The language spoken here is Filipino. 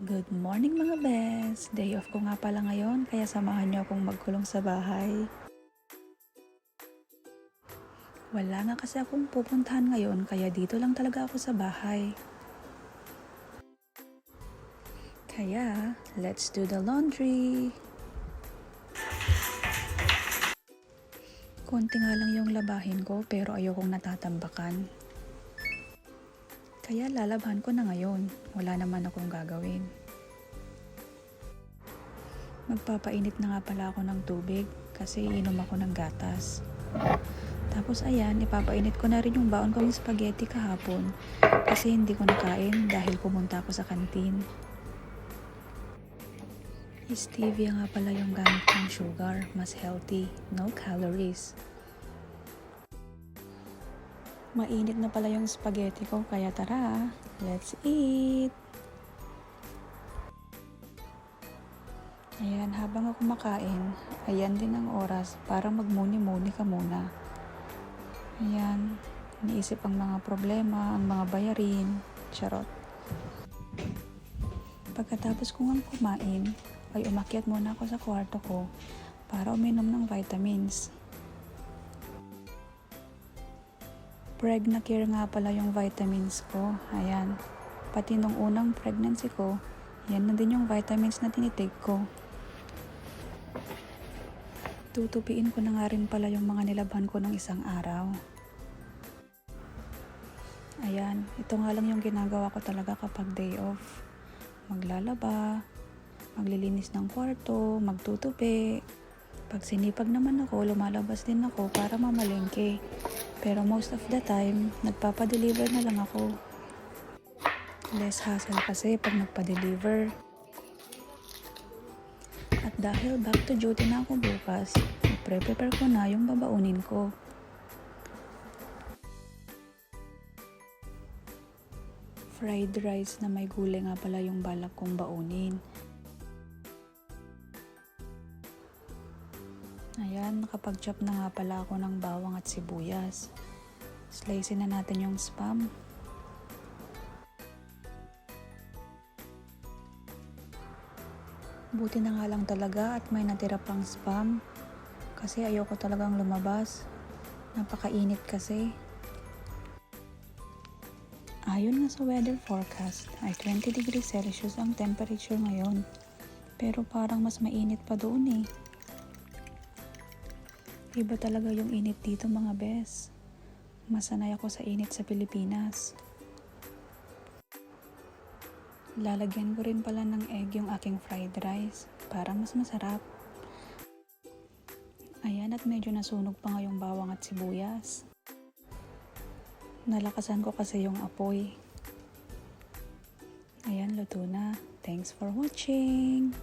Good morning mga bes! Day off ko nga pala ngayon kaya samahan niyo akong magkulong sa bahay. Wala nga kasi akong pupuntahan ngayon kaya dito lang talaga ako sa bahay. Kaya, let's do the laundry! Konti nga lang yung labahin ko pero ayokong natatambakan. Kaya lalabhan ko na ngayon, wala naman akong gagawin. Magpapainit na nga pala ako ng tubig kasi inom ako ng gatas. Tapos ayan, ipapainit ko na rin yung baon kong spaghetti kahapon kasi hindi ko nakain dahil pumunta ako sa kantin. Stevia nga pala yung gamit kong sugar, mas healthy, no calories. Mainit na pala yung spaghetti ko kaya tara, let's eat! Ayan, habang ako kumakain, ayan din ang oras para magmuni-muni ka muna. Ayan, iniisip ang mga problema, ang mga bayarin, charot. Pagkatapos ko ngang kumain, ay umakyat muna ako sa kwarto ko para uminom ng vitamins. Pregnacare nga pala yung vitamins ko. Ayan, pati nung unang pregnancy ko, yan na din yung vitamins na tinitake ko. Tutupiin ko na nga rin pala yung mga nilabhan ko ng isang araw. Ayan, ito nga lang yung ginagawa ko talaga kapag day off. Maglalaba, maglilinis ng kwarto, magtutupi. Pag sinipag naman ako, lumalabas din ako para mamalengke. Pero most of the time, nagpapadeliver na lang ako. Less hassle kasi pag nagpa-deliver. At dahil back to duty na ako bukas, i-prepare ko na yung babaunin ko. Fried rice na may gulay nga pala yung balak kong baunin. Ayan, nakapag-chop na nga pala ako ng bawang at sibuyas. Slicein na natin yung spam. Buti na nga lang talaga at may natira pang spam. Kasi ayoko talagang lumabas. Napakainit kasi. Ayon nga sa weather forecast ay 20 degrees Celsius ang temperature ngayon. Pero parang mas mainit pa doon eh. Iba talaga yung init dito mga bes. Masanay ako sa init sa Pilipinas. Lalagyan ko rin pala ng egg yung aking fried rice para mas masarap. Ayan, at medyo nasunog pa nga yung bawang at sibuyas. Nalakasan ko kasi yung apoy. Ayan, luto na. Thanks for watching!